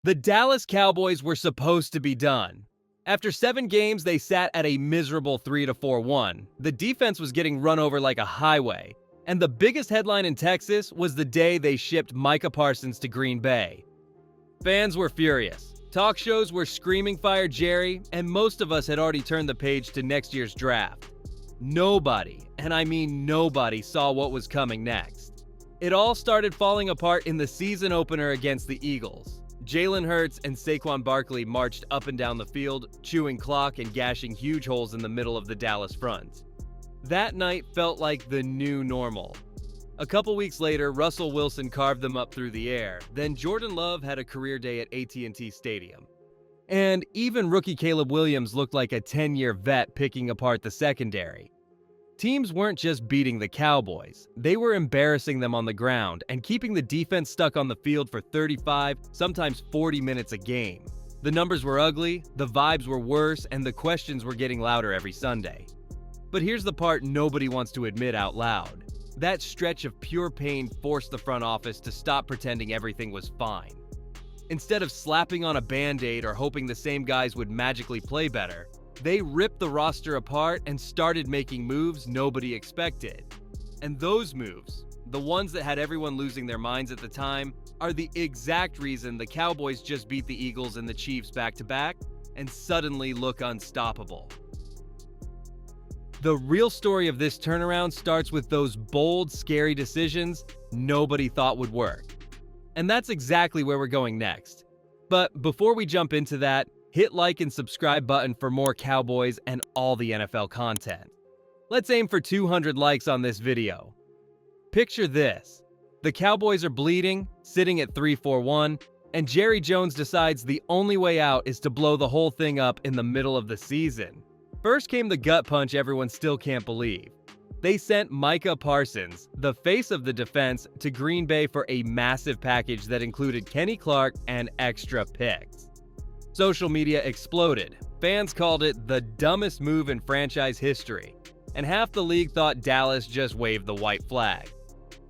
The Dallas Cowboys were supposed to be done. After 7 games, they sat at a miserable 3-4-1. The defense was getting run over like a highway. And the biggest headline in Texas was the day they shipped Micah Parsons to Green Bay. Fans were furious. Talk shows were screaming "Fire Jerry," and most of us had already turned the page to next year's draft. Nobody, and I mean nobody, saw what was coming next. It all started falling apart in the season opener against the Eagles. Jalen Hurts and Saquon Barkley marched up and down the field, chewing clock and gashing huge holes in the middle of the Dallas front. That night felt like the new normal. A couple weeks later, Russell Wilson carved them up through the air. Then Jordan Love had a career day at AT&T Stadium. And even rookie Caleb Williams looked like a 10-year vet picking apart the secondary. Teams weren't just beating the Cowboys, they were embarrassing them on the ground and keeping the defense stuck on the field for 35, sometimes 40 minutes a game. The numbers were ugly, the vibes were worse, and the questions were getting louder every Sunday. But here's the part nobody wants to admit out loud. That stretch of pure pain forced the front office to stop pretending everything was fine. Instead of slapping on a Band-Aid or hoping the same guys would magically play better, they ripped the roster apart and started making moves nobody expected. And those moves, the ones that had everyone losing their minds at the time, are the exact reason the Cowboys just beat the Eagles and the Chiefs back-to-back and suddenly look unstoppable. The real story of this turnaround starts with those bold, scary decisions nobody thought would work. And that's exactly where we're going next. But before we jump into that, hit like and subscribe button for more Cowboys and all the NFL content. Let's aim for 200 likes on this video. Picture this. The Cowboys are bleeding, sitting at 3-4-1, and Jerry Jones decides the only way out is to blow the whole thing up in the middle of the season. First came the gut punch everyone still can't believe. They sent Micah Parsons, the face of the defense, to Green Bay for a massive package that included Kenny Clark and extra picks. Social media exploded. Fans called it the dumbest move in franchise history, and half the league thought Dallas just waved the white flag.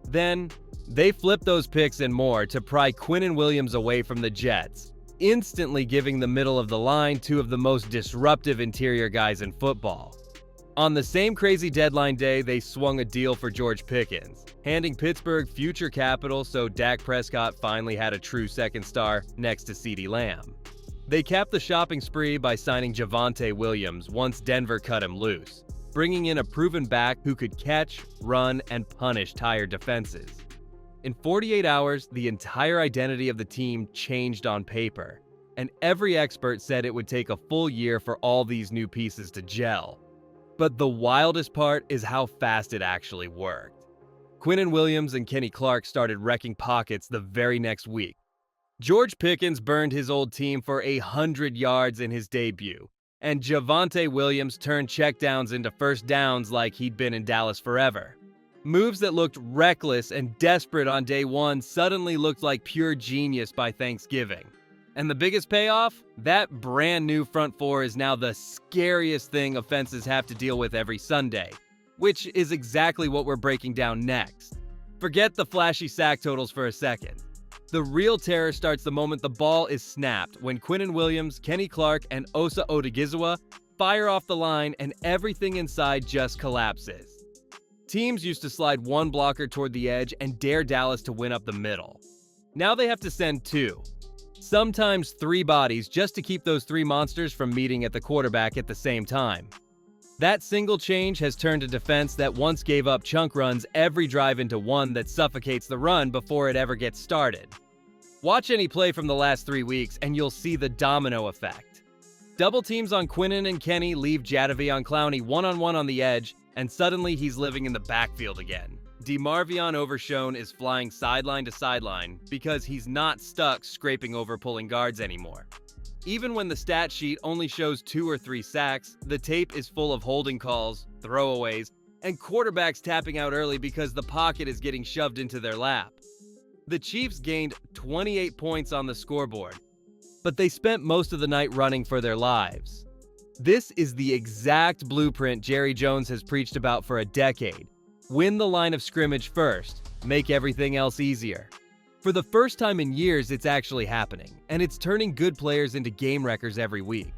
Then, they flipped those picks and more to pry Quinnen Williams away from the Jets, instantly giving the middle of the line two of the most disruptive interior guys in football. On the same crazy deadline day, they swung a deal for George Pickens, handing Pittsburgh future capital so Dak Prescott finally had a true second star next to CeeDee Lamb. They capped the shopping spree by signing Javonte Williams once Denver cut him loose, bringing in a proven back who could catch, run, and punish tired defenses. In 48 hours, the entire identity of the team changed on paper, and every expert said it would take a full year for all these new pieces to gel. But the wildest part is how fast it actually worked. Quinnen Williams and Kenny Clark started wrecking pockets the very next week. George Pickens burned his old team for 100 yards in his debut, and Javonte Williams turned checkdowns into first downs like he'd been in Dallas forever. Moves that looked reckless and desperate on day one suddenly looked like pure genius by Thanksgiving. And the biggest payoff? That brand new front four is now the scariest thing offenses have to deal with every Sunday, which is exactly what we're breaking down next. Forget the flashy sack totals for a second. The real terror starts the moment the ball is snapped, when Quinnen Williams, Kenny Clark, and Osa Odigizua fire off the line and everything inside just collapses. Teams used to slide one blocker toward the edge and dare Dallas to win up the middle. Now they have to send 2. Sometimes 3 bodies just to keep those 3 monsters from meeting at the quarterback at the same time. That single change has turned a defense that once gave up chunk runs every drive into one that suffocates the run before it ever gets started. Watch any play from the last 3 weeks and you'll see the domino effect. Double teams on Quinnen and Kenny leave Jadeveon Clowney one-on-one on the edge, and suddenly he's living in the backfield again. DeMarvion Overshone is flying sideline to sideline because he's not stuck scraping over pulling guards anymore. Even when the stat sheet only shows 2 or 3 sacks, the tape is full of holding calls, throwaways, and quarterbacks tapping out early because the pocket is getting shoved into their lap. The Chiefs gained 28 points on the scoreboard, but they spent most of the night running for their lives. This is the exact blueprint Jerry Jones has preached about for a decade. Win the line of scrimmage first, make everything else easier. For the first time in years, it's actually happening, and it's turning good players into game wreckers every week.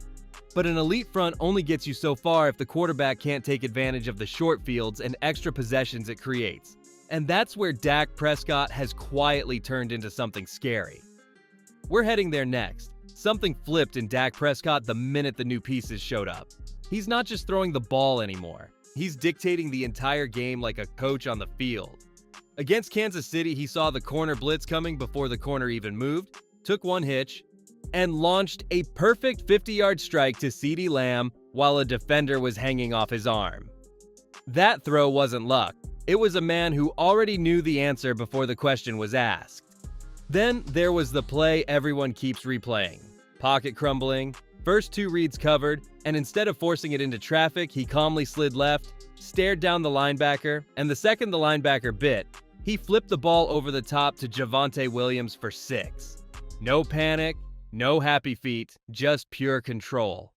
But an elite front only gets you so far if the quarterback can't take advantage of the short fields and extra possessions it creates. And that's where Dak Prescott has quietly turned into something scary. We're heading there next. Something flipped in Dak Prescott the minute the new pieces showed up. He's not just throwing the ball anymore. He's dictating the entire game like a coach on the field. Against Kansas City, he saw the corner blitz coming before the corner even moved, took one hitch, and launched a perfect 50-yard strike to CeeDee Lamb while a defender was hanging off his arm. That throw wasn't luck. It was a man who already knew the answer before the question was asked. Then there was the play everyone keeps replaying. Pocket crumbling, first two reads covered, and instead of forcing it into traffic, he calmly slid left, stared down the linebacker, and the second the linebacker bit, he flipped the ball over the top to Javonte Williams for 6. No panic, no happy feet, just pure control.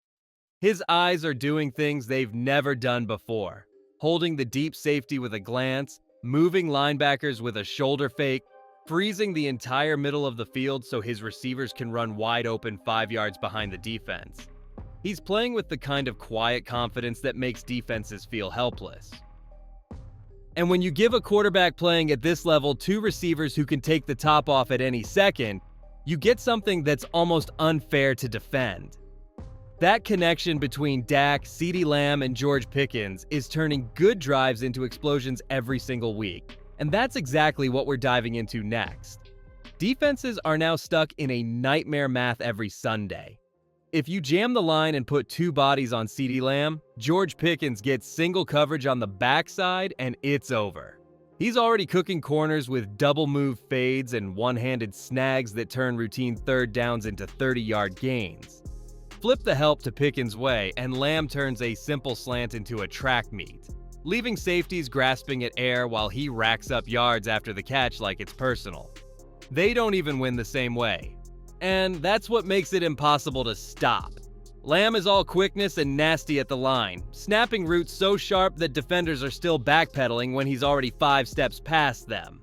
His eyes are doing things they've never done before. Holding the deep safety with a glance, moving linebackers with a shoulder fake, freezing the entire middle of the field so his receivers can run wide open 5 yards behind the defense. He's playing with the kind of quiet confidence that makes defenses feel helpless. And when you give a quarterback playing at this level 2 receivers who can take the top off at any second, you get something that's almost unfair to defend. That connection between Dak, CeeDee Lamb, and George Pickens is turning good drives into explosions every single week. And that's exactly what we're diving into next. Defenses are now stuck in a nightmare math every Sunday. If you jam the line and put 2 bodies on CeeDee Lamb, George Pickens gets single coverage on the backside and it's over. He's already cooking corners with double move fades and one-handed snags that turn routine third downs into 30-yard gains. Flip the help to Pickens' way and Lamb turns a simple slant into a track meet, leaving safeties grasping at air while he racks up yards after the catch like it's personal. They don't even win the same way. And that's what makes it impossible to stop. Lamb is all quickness and nasty at the line, snapping routes so sharp that defenders are still backpedaling when he's already 5 steps past them.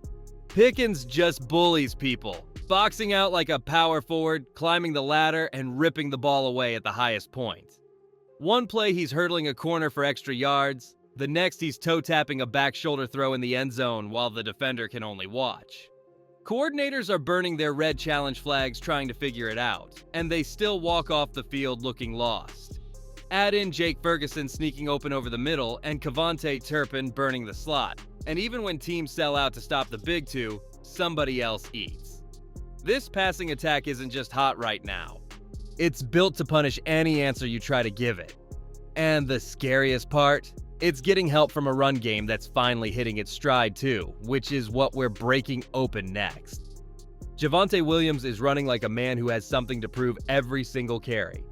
Pickens just bullies people, boxing out like a power forward, climbing the ladder, and ripping the ball away at the highest point. One play he's hurdling a corner for extra yards, the next he's toe-tapping a back shoulder throw in the end zone while the defender can only watch. Coordinators are burning their red challenge flags trying to figure it out, and they still walk off the field looking lost. Add in Jake Ferguson sneaking open over the middle and Kevontae Turpin burning the slot, and even when teams sell out to stop the big two, somebody else eats. This passing attack isn't just hot right now. It's built to punish any answer you try to give it. And the scariest part? It's getting help from a run game that's finally hitting its stride too, which is what we're breaking open next. Javonte Williams is running like a man who has something to prove every single carry.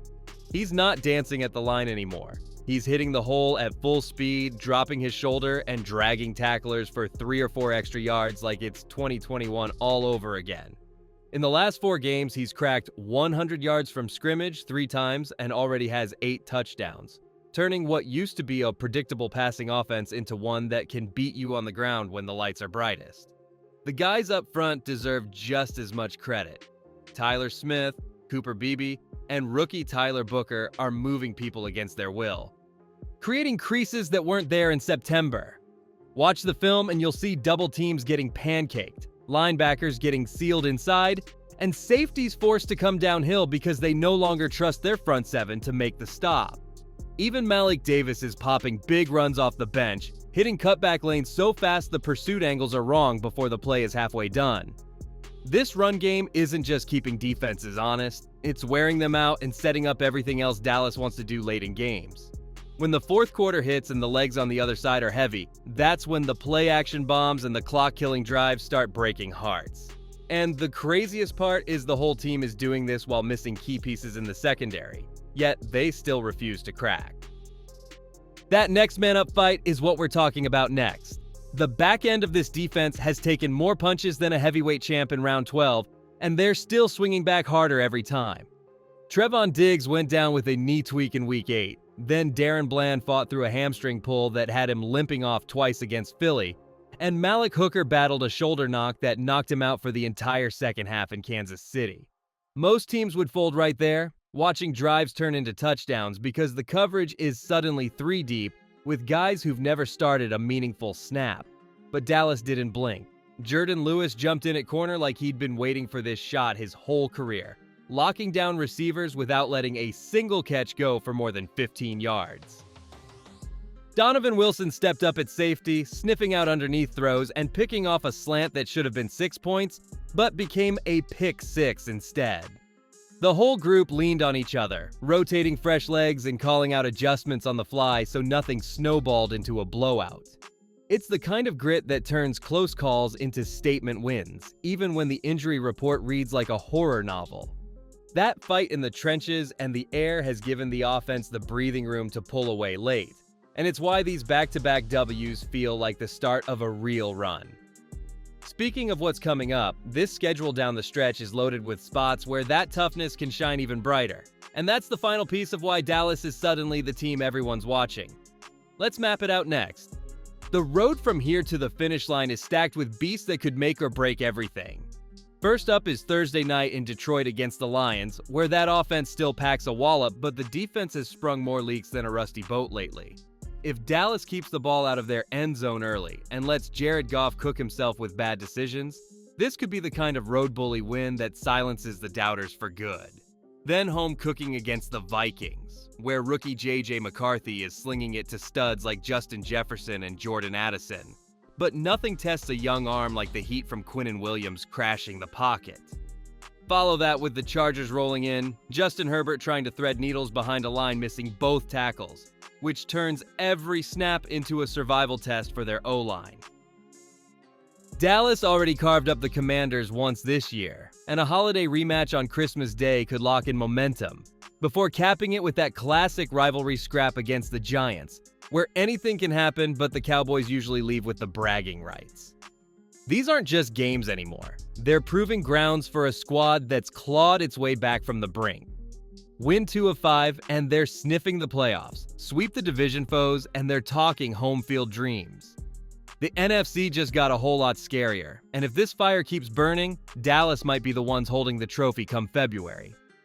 He's not dancing at the line anymore. He's hitting the hole at full speed, dropping his shoulder, and dragging tacklers for 3 or 4 extra yards like it's 2021 all over again. In the last 4 games, he's cracked 100 yards from scrimmage 3 times and already has 8 touchdowns. Turning what used to be a predictable passing offense into one that can beat you on the ground when the lights are brightest. The guys up front deserve just as much credit. Tyler Smith, Cooper Beebe, and rookie Tyler Booker are moving people against their will, creating creases that weren't there in September. Watch the film and you'll see double teams getting pancaked, linebackers getting sealed inside, and safeties forced to come downhill because they no longer trust their front 7 to make the stop. Even Malik Davis is popping big runs off the bench, hitting cutback lanes so fast the pursuit angles are wrong before the play is halfway done. This run game isn't just keeping defenses honest, it's wearing them out and setting up everything else Dallas wants to do late in games. When the fourth quarter hits and the legs on the other side are heavy, that's when the play-action bombs and the clock-killing drives start breaking hearts. And the craziest part is the whole team is doing this while missing key pieces in the secondary. Yet they still refuse to crack. That next man-up fight is what we're talking about next. The back end of this defense has taken more punches than a heavyweight champ in round 12, and they're still swinging back harder every time. Trevon Diggs went down with a knee tweak in Week 8. Then Darren Bland fought through a hamstring pull that had him limping off twice against Philly, And Malik Hooker battled a shoulder knock that knocked him out for the entire second half in Kansas City. Most teams would fold right there, watching drives turn into touchdowns because the coverage is suddenly 3 deep with guys who've never started a meaningful snap. But Dallas didn't blink. Jordan Lewis jumped in at corner like he'd been waiting for this shot his whole career, locking down receivers without letting a single catch go for more than 15 yards. Donovan Wilson stepped up at safety, sniffing out underneath throws and picking off a slant that should have been 6 points, but became a pick 6 instead. The whole group leaned on each other, rotating fresh legs and calling out adjustments on the fly so nothing snowballed into a blowout. It's the kind of grit that turns close calls into statement wins, even when the injury report reads like a horror novel. That fight in the trenches and the air has given the offense the breathing room to pull away late, and it's why these back-to-back W's feel like the start of a real run. Speaking of what's coming up, this schedule down the stretch is loaded with spots where that toughness can shine even brighter, and that's the final piece of why Dallas is suddenly the team everyone's watching. Let's map it out next. The road from here to the finish line is stacked with beasts that could make or break everything. First up is Thursday night in Detroit against the Lions, where that offense still packs a wallop, but the defense has sprung more leaks than a rusty boat lately. If Dallas keeps the ball out of their end zone early and lets Jared Goff cook himself with bad decisions, this could be the kind of road bully win that silences the doubters for good. Then home cooking against the Vikings, where rookie J.J. McCarthy is slinging it to studs like Justin Jefferson and Jordan Addison. But nothing tests a young arm like the heat from Quinnen Williams crashing the pocket. Follow that with the Chargers rolling in, Justin Herbert trying to thread needles behind a line missing both tackles, which turns every snap into a survival test for their O-line. Dallas already carved up the Commanders once this year, and a holiday rematch on Christmas Day could lock in momentum, before capping it with that classic rivalry scrap against the Giants, where anything can happen but the Cowboys usually leave with the bragging rights. These aren't just games anymore. They're proving grounds for a squad that's clawed its way back from the brink. Win 2 of 5, and they're sniffing the playoffs. Sweep the division foes, and they're talking home field dreams. The NFC just got a whole lot scarier, and if this fire keeps burning, Dallas might be the ones holding the trophy come February.